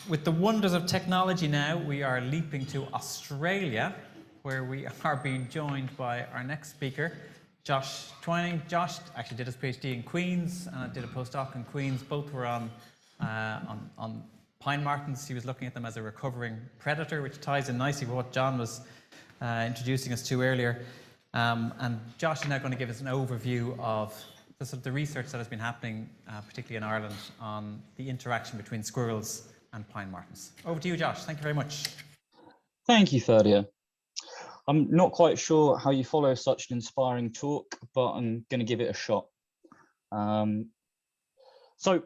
With the wonders of technology now, we are leaping to Australia, where we are being joined by our next speaker, Josh Twining. Josh actually did his PhD in Queens and did a postdoc in Queens. Both were on pine martens. He was looking at them as a recovering predator, which ties in nicely with what John was introducing us to earlier. And Josh is now going to give us an overview of the research that has been happening, particularly in Ireland, on the interaction between squirrels and pine martens. Over to you, Josh. Thank you very much. Thank you, Ferdia. I'm not quite sure how you follow such an inspiring talk, but I'm going to give it a shot. So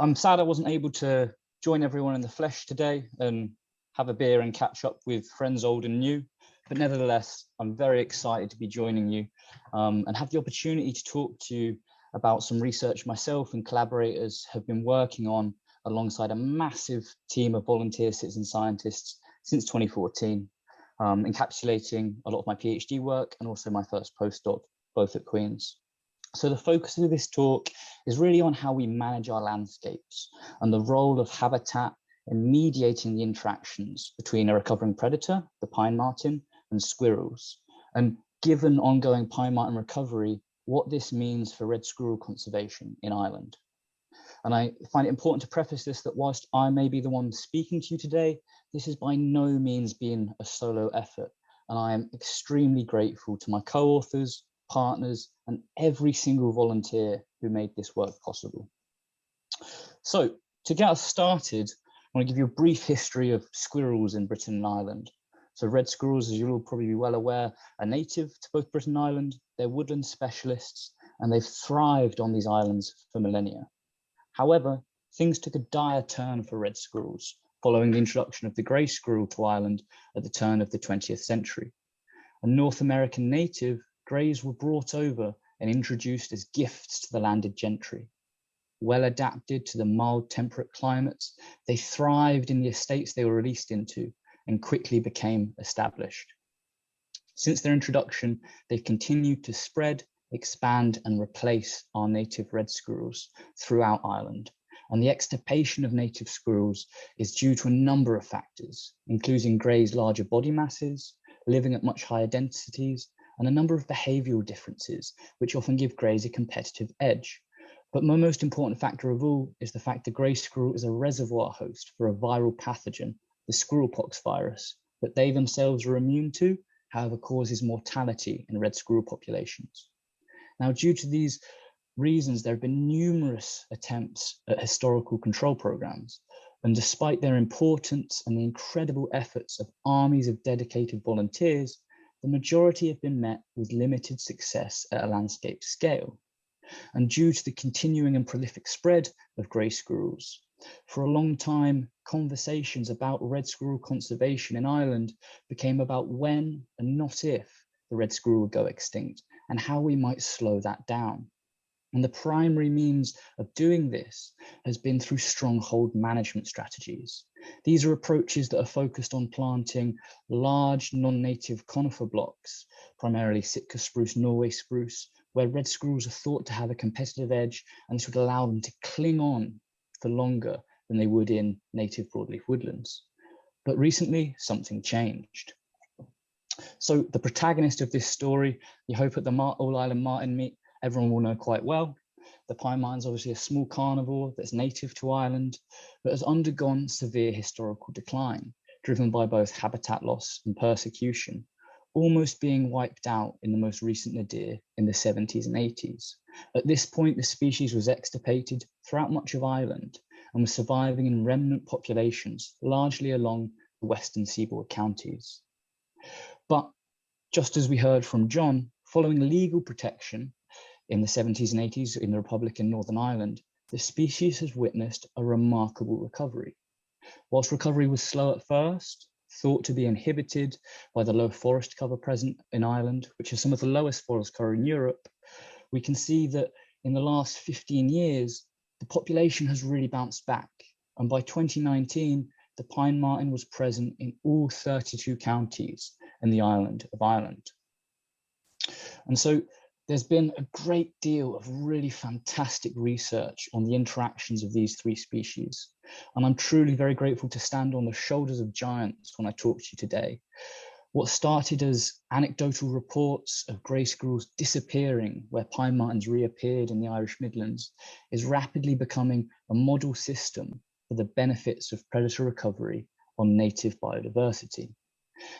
I'm sad I wasn't able to join everyone in the flesh today and have a beer and catch up with friends old and new. But nevertheless, I'm very excited to be joining you and have the opportunity to talk to you about some research myself and collaborators have been working on alongside a massive team of volunteer citizen scientists since 2014, encapsulating a lot of my PhD work and also my first postdoc, both at Queen's. So the focus of this talk is really on how we manage our landscapes and the role of habitat in mediating the interactions between a recovering predator, the pine marten, and squirrels. And given ongoing pine marten recovery, what this means for red squirrel conservation in Ireland. And I find it important to preface this that whilst I may be the one speaking to you today, this is by no means been a solo effort. And I am extremely grateful to my co-authors, partners, and every single volunteer who made this work possible. So to get us started, I want to give you a brief history of squirrels in Britain and Ireland. So red squirrels, as you'll all probably be well aware, are native to both Britain and Ireland. They're woodland specialists, and they've thrived on these islands for millennia. However, things took a dire turn for red squirrels following the introduction of the grey squirrel to Ireland at the turn of the 20th century. A North American native, greys were brought over and introduced as gifts to the landed gentry. Well adapted to the mild temperate climates, they thrived in the estates they were released into and quickly became established. Since their introduction, they've continued to spread, expand and replace our native red squirrels throughout Ireland. And the extirpation of native squirrels is due to a number of factors, including greys' larger body masses, living at much higher densities, and a number of behavioural differences, which often give greys a competitive edge. But my most important factor of all is the fact the grey squirrel is a reservoir host for a viral pathogen, the squirrelpox virus, that they themselves are immune to, however causes mortality in red squirrel populations. Now, due to these reasons, there have been numerous attempts at historical control programs, and despite their importance and the incredible efforts of armies of dedicated volunteers, the majority have been met with limited success at a landscape scale. And due to the continuing and prolific spread of grey squirrels, for a long time, conversations about red squirrel conservation in Ireland became about when and not if the red squirrel would go extinct and how we might slow that down. And the primary means of doing this has been through stronghold management strategies. These are approaches that are focused on planting large non-native conifer blocks, primarily Sitka spruce, Norway spruce, where red squirrels are thought to have a competitive edge, and this would allow them to cling on for longer than they would in native broadleaf woodlands. But recently, something changed. So the protagonist of this story, you hope at the All Island Marten meet, everyone will know quite well. The pine marten is obviously a small carnivore that's native to Ireland, but has undergone severe historical decline, driven by both habitat loss and persecution, almost being wiped out in the most recent nadir in the 70s and 80s. At this point, the species was extirpated throughout much of Ireland and was surviving in remnant populations, largely along the western seaboard counties. But just as we heard from John, following legal protection in the 70s and 80s in the Republic in Northern Ireland, the species has witnessed a remarkable recovery. Whilst recovery was slow at first, thought to be inhibited by the low forest cover present in Ireland, which is some of the lowest forest cover in Europe, we can see that in the last 15 years, the population has really bounced back. And by 2019, the pine marten was present in all 32 counties in the island of Ireland. And so there's been a great deal of really fantastic research on the interactions of these three species. And I'm truly very grateful to stand on the shoulders of giants when I talk to you today. What started as anecdotal reports of grey squirrels disappearing where pine martens reappeared in the Irish Midlands is rapidly becoming a model system for the benefits of predator recovery on native biodiversity.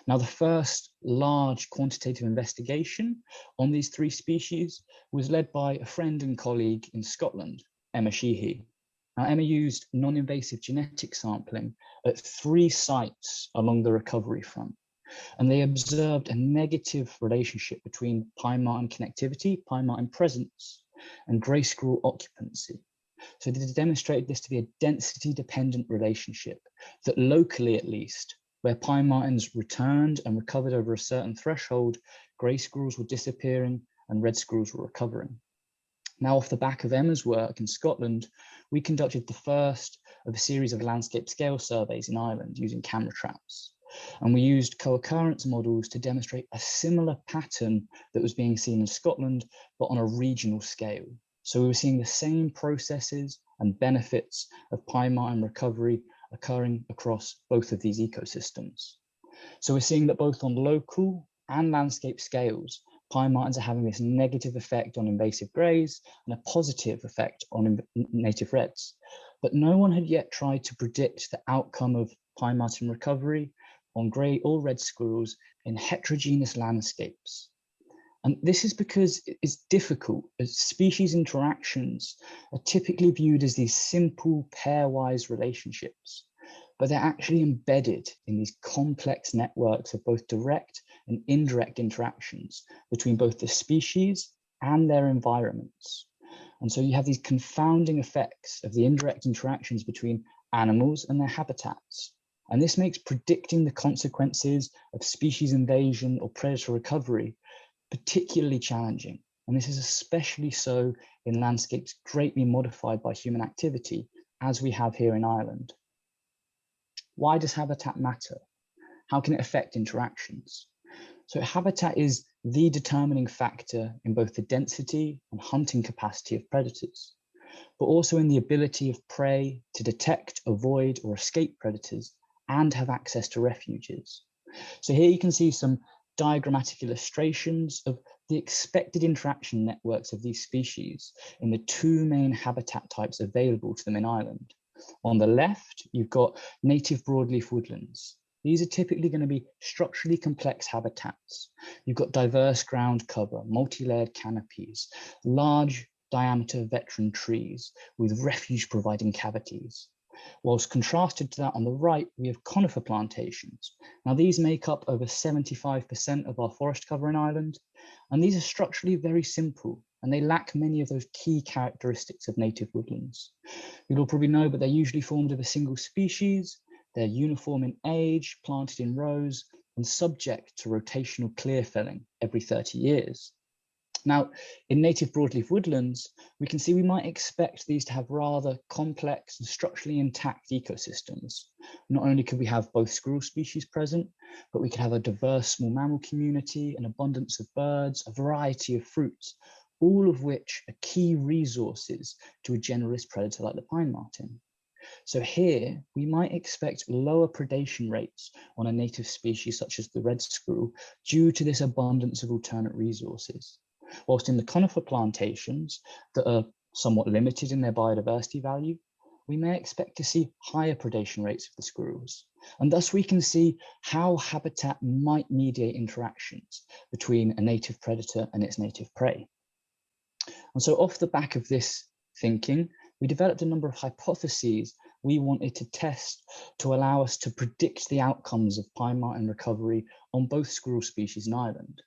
Now, the first large quantitative investigation on these three species was led by a friend and colleague in Scotland, Emma Sheehy. Now, Emma used non-invasive genetic sampling at 3 sites along the recovery front. And they observed a negative relationship between pine marten connectivity, pine marten presence, and grey squirrel occupancy. So they demonstrated this to be a density-dependent relationship that locally, at least, where pine martens returned and recovered over a certain threshold, grey squirrels were disappearing and red squirrels were recovering. Now, off the back of Emma's work in Scotland, we conducted the first of a series of landscape scale surveys in Ireland using camera traps. And we used co-occurrence models to demonstrate a similar pattern that was being seen in Scotland, but on a regional scale. So we were seeing the same processes and benefits of pine marten recovery occurring across both of these ecosystems. So we're seeing that both on local and landscape scales, pine martens are having this negative effect on invasive greys and a positive effect on native reds. But no one had yet tried to predict the outcome of pine marten recovery on grey or red squirrels in heterogeneous landscapes. And this is because it's difficult, as species interactions are typically viewed as these simple pairwise relationships, but they're actually embedded in these complex networks of both direct and indirect interactions between both the species and their environments. And so you have these confounding effects of the indirect interactions between animals and their habitats. And this makes predicting the consequences of species invasion or predator recovery particularly challenging. And this is especially so in landscapes greatly modified by human activity, as we have here in Ireland. Why does habitat matter? How can it affect interactions? So habitat is the determining factor in both the density and hunting capacity of predators, but also in the ability of prey to detect, avoid, or escape predators and have access to refuges. So here you can see some diagrammatic illustrations of the expected interaction networks of these species in the 2 main habitat types available to them in Ireland. On the left, you've got native broadleaf woodlands. These are typically going to be structurally complex habitats. You've got diverse ground cover, multi-layered canopies, large diameter veteran trees with refuge providing cavities. Whilst contrasted to that on the right, we have conifer plantations. Now these make up over 75% of our forest cover in Ireland, and these are structurally very simple, and they lack many of those key characteristics of native woodlands. You'll all probably know, but they're usually formed of a single species, they're uniform in age, planted in rows, and subject to rotational clear felling every 30 years. Now, in native broadleaf woodlands, we can see we might expect these to have rather complex and structurally intact ecosystems. Not only could we have both squirrel species present, but we could have a diverse small mammal community, an abundance of birds, a variety of fruits, all of which are key resources to a generalist predator like the pine marten. So here, we might expect lower predation rates on a native species such as the red squirrel due to this abundance of alternate resources. Whilst in the conifer plantations that are somewhat limited in their biodiversity value, we may expect to see higher predation rates of the squirrels. And thus we can see how habitat might mediate interactions between a native predator and its native prey. And so off the back of this thinking, we developed a number of hypotheses we wanted to test to allow us to predict the outcomes of pine marten recovery on both squirrel species in Ireland.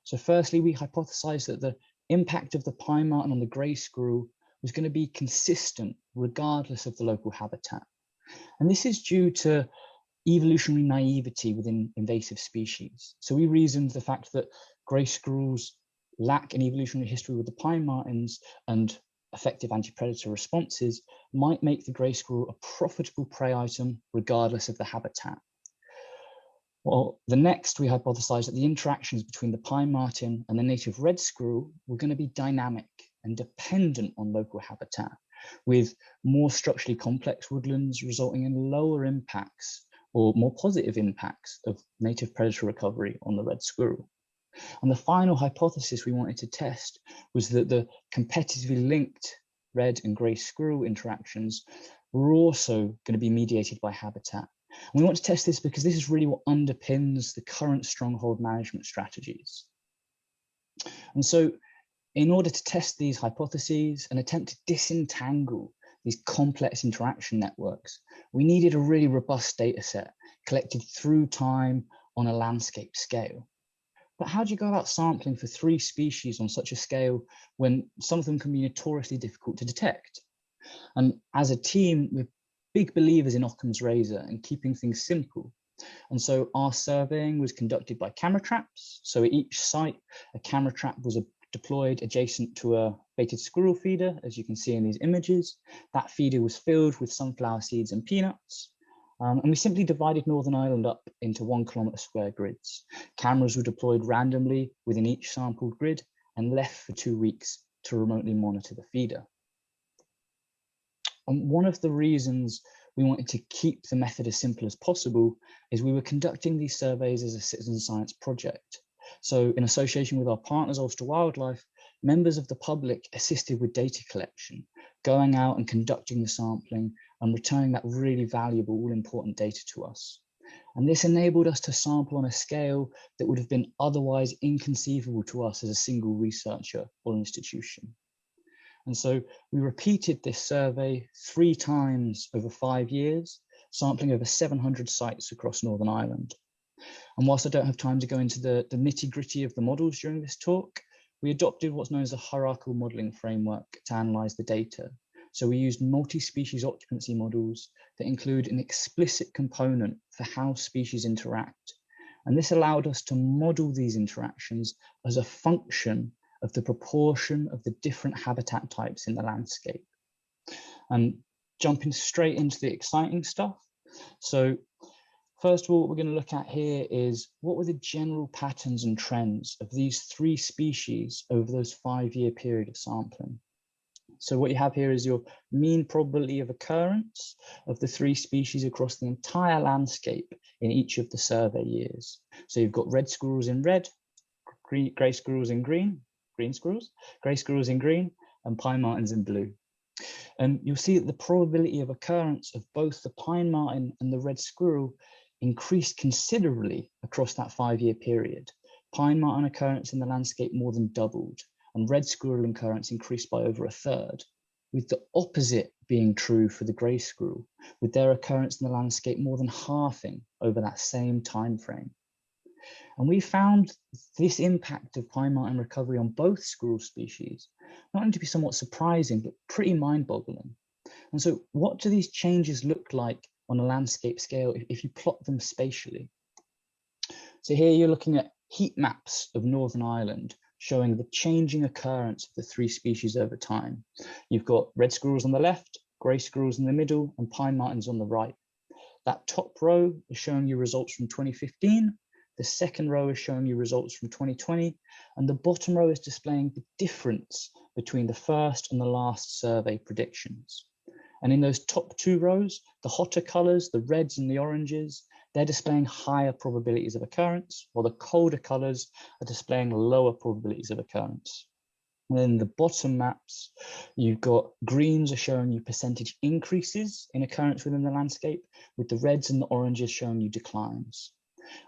So firstly, we hypothesized that the impact of the pine marten on the grey squirrel was going to be consistent regardless of the local habitat. And this is due to evolutionary naivety within invasive species. So we reasoned the fact that grey squirrels lack an evolutionary history with the pine martens and effective anti-predator responses might make the grey squirrel a profitable prey item regardless of the habitat. Well, the next we hypothesized that the interactions between the pine marten and the native red squirrel were going to be dynamic and dependent on local habitat, with more structurally complex woodlands resulting in lower impacts or more positive impacts of native predator recovery on the red squirrel. And the final hypothesis we wanted to test was that the competitively linked red and grey squirrel interactions were also going to be mediated by habitat. And we want to test this because this is really what underpins the current stronghold management strategies. And so in order to test these hypotheses and attempt to disentangle these complex interaction networks, we needed a really robust data set collected through time on a landscape scale. But how do you go about sampling for 3 species on such a scale when some of them can be notoriously difficult to detect? And as a team, we're big believers in Occam's razor and keeping things simple. And so our surveying was conducted by camera traps. So at each site, a camera trap was deployed adjacent to a baited squirrel feeder, as you can see in these images. That feeder was filled with sunflower seeds and peanuts. And we simply divided Northern Ireland up into 1 kilometre square grids. Cameras were deployed randomly within each sampled grid and left for 2 weeks to remotely monitor the feeder. And one of the reasons we wanted to keep the method as simple as possible is we were conducting these surveys as a citizen science project. So in association with our partners, Ulster Wildlife, members of the public assisted with data collection, going out and conducting the sampling and returning that really valuable, all-important data to us. And this enabled us to sample on a scale that would have been otherwise inconceivable to us as a single researcher or institution. And so we repeated this survey 3 times over 5 years, sampling over 700 sites across Northern Ireland. And whilst I don't have time to go into the nitty-gritty of the models during this talk, we adopted what's known as a hierarchical modeling framework to analyze the data. So we used multi-species occupancy models that include an explicit component for how species interact. And this allowed us to model these interactions as a function of the proportion of the different habitat types in the landscape. And jumping straight into the exciting stuff. So first of all, what we're going to look at here is what were the general patterns and trends of these 3 species over those 5-year period of sampling. So what you have here is your mean probability of occurrence of the 3 species across the entire landscape in each of the survey years. So you've got red squirrels in red, grey squirrels in green, green squirrels, grey squirrels in green, and pine martens in blue. And you'll see that the probability of occurrence of both the pine marten and the red squirrel increased considerably across that 5-year period. Pine marten occurrence in the landscape more than doubled, and red squirrel occurrence increased by over 1/3, with the opposite being true for the grey squirrel, with their occurrence in the landscape more than halving over that same time frame. And we found this impact of pine marten recovery on both squirrel species not only to be somewhat surprising, but pretty mind-boggling. And so what do these changes look like on a landscape scale if you plot them spatially? So here you're looking at heat maps of Northern Ireland showing the changing occurrence of the 3 species over time. You've got red squirrels on the left, grey squirrels in the middle, and pine martens on the right. That top row is showing you results from 2015. The second row is showing you results from 2020, and the bottom row is displaying the difference between the first and the last survey predictions. And in those top 2 rows, the hotter colors, the reds and the oranges, they're displaying higher probabilities of occurrence, while the colder colors are displaying lower probabilities of occurrence. And then the bottom maps, you've got greens are showing you percentage increases in occurrence within the landscape, with the reds and the oranges showing you declines.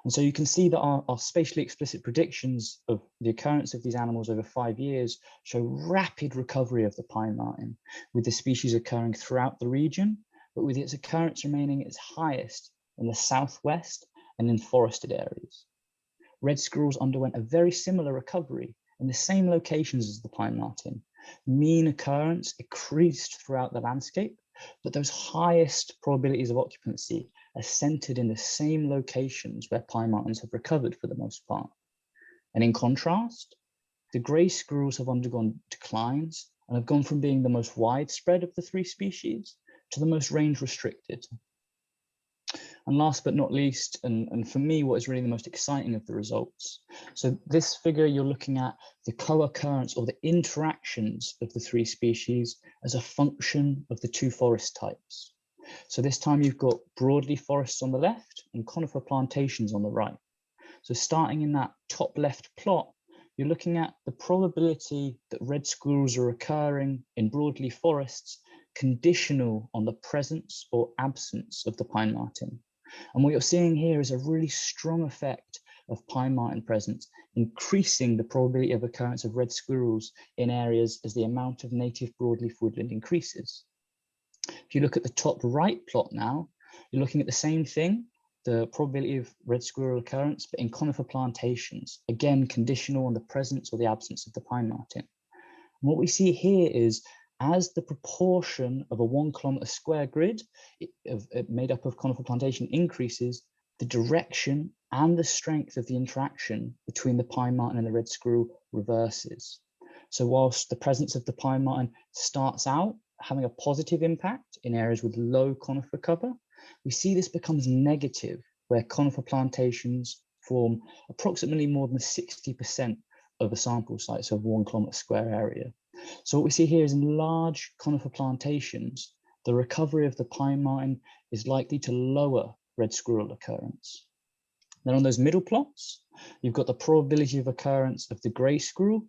And so you can see that our spatially explicit predictions of the occurrence of these animals over 5 years show rapid recovery of the pine marten, with the species occurring throughout the region, but with its occurrence remaining its highest in the southwest and in forested areas. Red squirrels underwent a very similar recovery in the same locations as the pine marten. Mean occurrence increased throughout the landscape, but those highest probabilities of occupancy are centered in the same locations where pine martens have recovered for the most part. And in contrast, the grey squirrels have undergone declines and have gone from being the most widespread of the 3 species to the most range restricted. And last but not least, and for me, what is really the most exciting of the results. So this figure, you're looking at the co-occurrence or the interactions of the three species as a function of the two forest types. So this time you've got broadleaf forests on the left and conifer plantations on the right. So starting in that top left plot, you're looking at the probability that red squirrels are occurring in broadleaf forests conditional on the presence or absence of the pine marten. And what you're seeing here is a really strong effect of pine marten presence, increasing the probability of occurrence of red squirrels in areas as the amount of native broadleaf woodland increases. If you look at the top right plot now, you're looking at the same thing, the probability of red squirrel occurrence, but in conifer plantations, again, conditional on the presence or the absence of the pine marten. And what we see here is as the proportion of a 1 kilometre square grid made up of conifer plantation increases, the direction and the strength of the interaction between the pine marten and the red squirrel reverses. So whilst the presence of the pine marten starts out having a positive impact in areas with low conifer cover, we see this becomes negative where conifer plantations form approximately more than 60% of a sample size of 1 kilometre square area. So what we see here is in large conifer plantations, the recovery of the pine marten is likely to lower red squirrel occurrence. Then on those middle plots, you've got the probability of occurrence of the grey squirrel,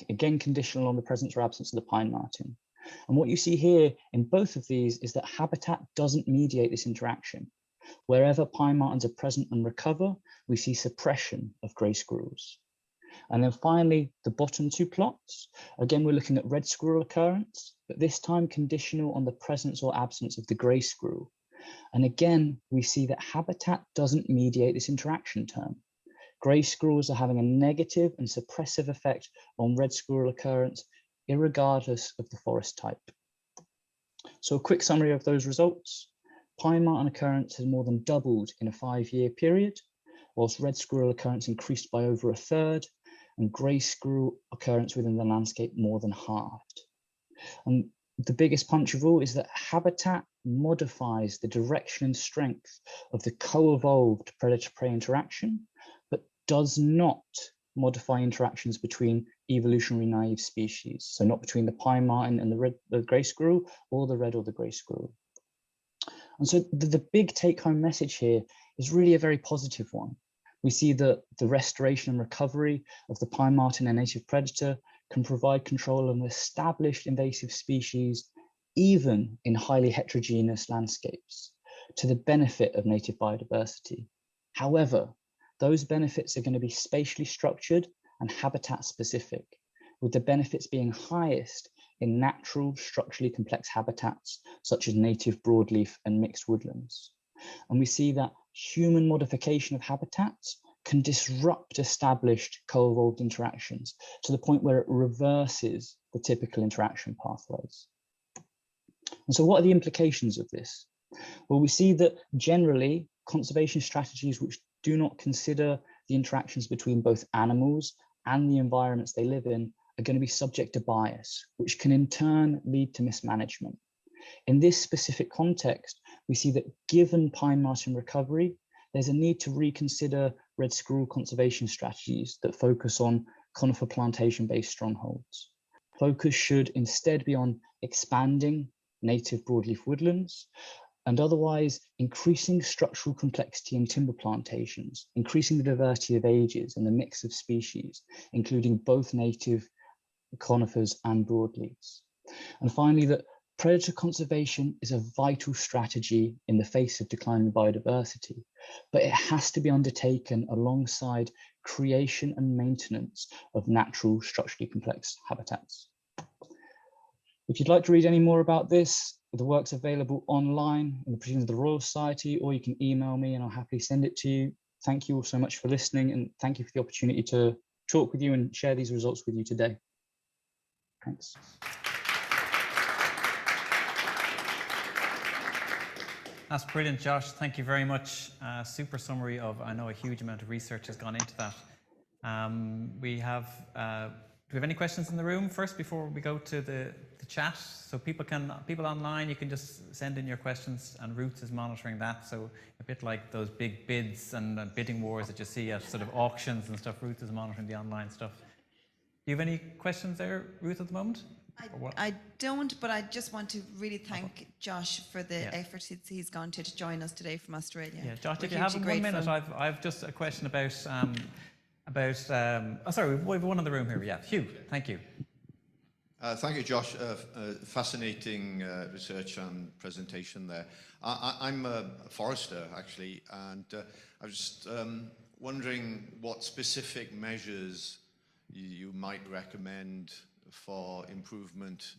again conditional on the presence or absence of the pine marten. And what you see here in both of these is that habitat doesn't mediate this interaction. Wherever pine martens are present and recover, we see suppression of grey squirrels. And then finally, the bottom two plots, again, we're looking at red squirrel occurrence, but this time conditional on the presence or absence of the grey squirrel. And again, we see that habitat doesn't mediate this interaction term. Grey squirrels are having a negative and suppressive effect on red squirrel occurrence, irregardless of the forest type. So a quick summary of those results. Pine marten occurrence has more than doubled in a 5-year period, whilst red squirrel occurrence increased by over a third, and grey squirrel occurrence within the landscape more than halved. And the biggest punch of all is that habitat modifies the direction and strength of the co-evolved predator-prey interaction, but does not modify interactions between evolutionary naive species. So not between the pine marten and the grey squirrel, or the red or the grey squirrel. And so the big take-home message here is really a very positive one. We see that the restoration and recovery of the pine marten, a native predator, can provide control of an established invasive species, even in highly heterogeneous landscapes, to the benefit of native biodiversity. However, those benefits are going to be spatially structured and habitat specific, with the benefits being highest in natural, structurally complex habitats, such as native broadleaf and mixed woodlands. And we see that human modification of habitats can disrupt established co-evolved interactions to the point where it reverses the typical interaction pathways. And so what are the implications of this? Well, we see that generally conservation strategies which do not consider the interactions between both animals and the environments they live in are going to be subject to bias, which can in turn lead to mismanagement. In this specific context, we see that given pine marten recovery, there's a need to reconsider red squirrel conservation strategies that focus on conifer plantation-based strongholds. Focus should instead be on expanding native broadleaf woodlands and otherwise increasing structural complexity in timber plantations, increasing the diversity of ages and the mix of species, including both native conifers and broadleafs. And finally, that predator conservation is a vital strategy in the face of declining biodiversity, but it has to be undertaken alongside creation and maintenance of natural, structurally complex habitats. If you'd like to read any more about this, the work's available online in the Proceedings of the Royal Society, or you can email me and I'll happily send it to you. Thank you all so much for listening, and thank you for the opportunity to talk with you and share these results with you today. Thanks. That's brilliant, Josh. Thank you very much. Super summary of, I know a huge amount of research has gone into that. Do we have any questions in the room first before we go to the chat, so people online, you can just send in your questions, and Ruth is monitoring that. So a bit like those big bids and bidding wars that you see at sort of auctions and stuff, Ruth is monitoring the online stuff. Do you have any questions there, Ruth, at the moment? I don't, but I just want to really thank Josh for the effort he's gone to join us today from Australia. Yeah, Josh, We're if you have hugely 1 minute, grateful. I've just a question about oh, sorry, we have one in the room here. Yeah, Hugh, thank you. Thank you, Josh. Fascinating research and presentation there. I'm a forester, actually, and I was just wondering what specific measures you might recommend for improvement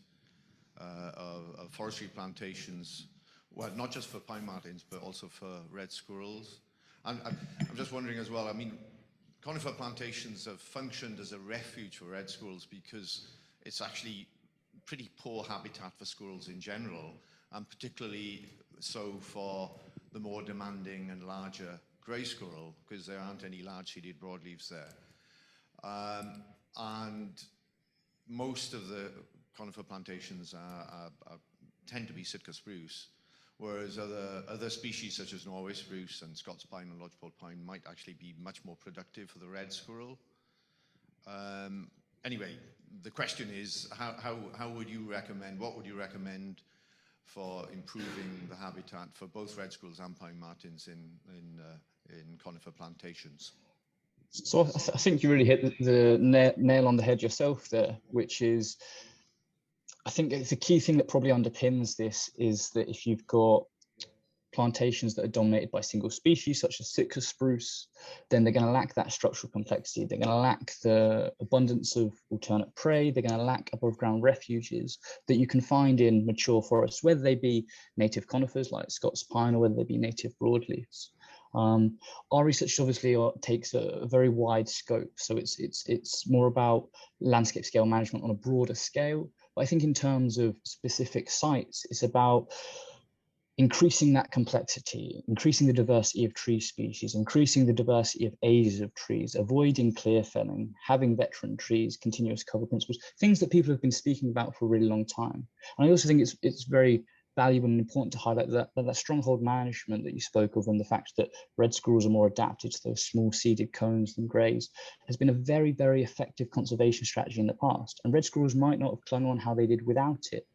of forestry plantations, well, not just for pine martens, but also for red squirrels. I'm just wondering as well, I mean, conifer plantations have functioned as a refuge for red squirrels because it's actually pretty poor habitat for squirrels in general, and particularly so for the more demanding and larger grey squirrel, because there aren't any large-seeded broadleaves there. And most of the conifer plantations tend to be Sitka spruce, whereas other species such as Norway spruce and Scots pine and lodgepole pine might actually be much more productive for the red squirrel. Anyway, the question is, how would you recommend, what would you recommend for improving the habitat for both red squirrels and pine martens in conifer plantations? So I think you really hit the nail on the head yourself there, which is, I think it's a key thing that probably underpins this is that if you've got plantations that are dominated by single species, such as Sitka spruce, then they're going to lack that structural complexity. They're going to lack the abundance of alternate prey. They're going to lack above ground refuges that you can find in mature forests, whether they be native conifers like Scots pine or whether they be native broadleafs. Our research obviously takes a very wide scope, so it's more about landscape scale management on a broader scale. But I think in terms of specific sites, it's about increasing that complexity, increasing the diversity of tree species, increasing the diversity of ages of trees, avoiding clear felling, having veteran trees, continuous cover principles, things that people have been speaking about for a really long time. And I also think it's very valuable and important to highlight that stronghold management that you spoke of, and the fact that red squirrels are more adapted to those small seeded cones than greys has been a very, very effective conservation strategy in the past. And red squirrels might not have clung on how they did without it,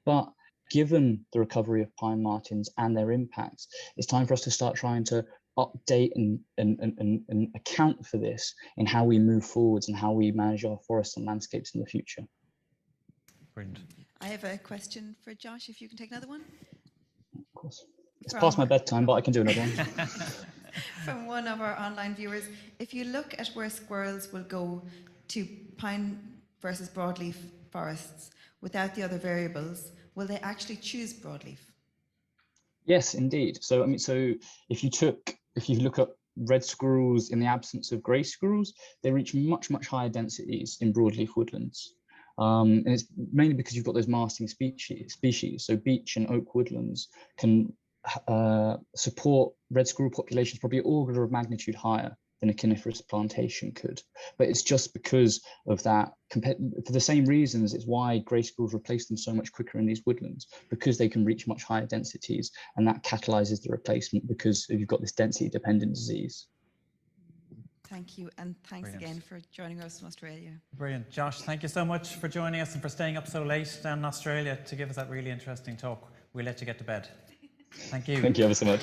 but given the recovery of pine martens and their impacts, it's time for us to start trying to update and account for this in how we move forwards and how we manage our forests and landscapes in the future. Brilliant. I have a question for Josh, if you can take another one. Of course. It's past my bedtime, but I can do another one. From one of our online viewers, if you look at where squirrels will go to pine versus broadleaf forests without the other variables, will they actually choose broadleaf? Yes, indeed. So, I mean, so if you look at red squirrels in the absence of grey squirrels, they reach much, much higher densities in broadleaf woodlands. And it's mainly because you've got those masting species. So beech and oak woodlands can support red squirrel populations probably an order of magnitude higher than a coniferous plantation could. But it's just because of that, for the same reasons, it's why grey squirrels replace them so much quicker in these woodlands, because they can reach much higher densities, and that catalyzes the replacement because you've got this density dependent disease. Thank you, and thanks Brilliant. again for joining us from Australia. Brilliant. Josh, thank you so much for joining us and for staying up so late down in Australia to give us that really interesting talk. We'll let you get to bed. Thank you. Thank you ever so much.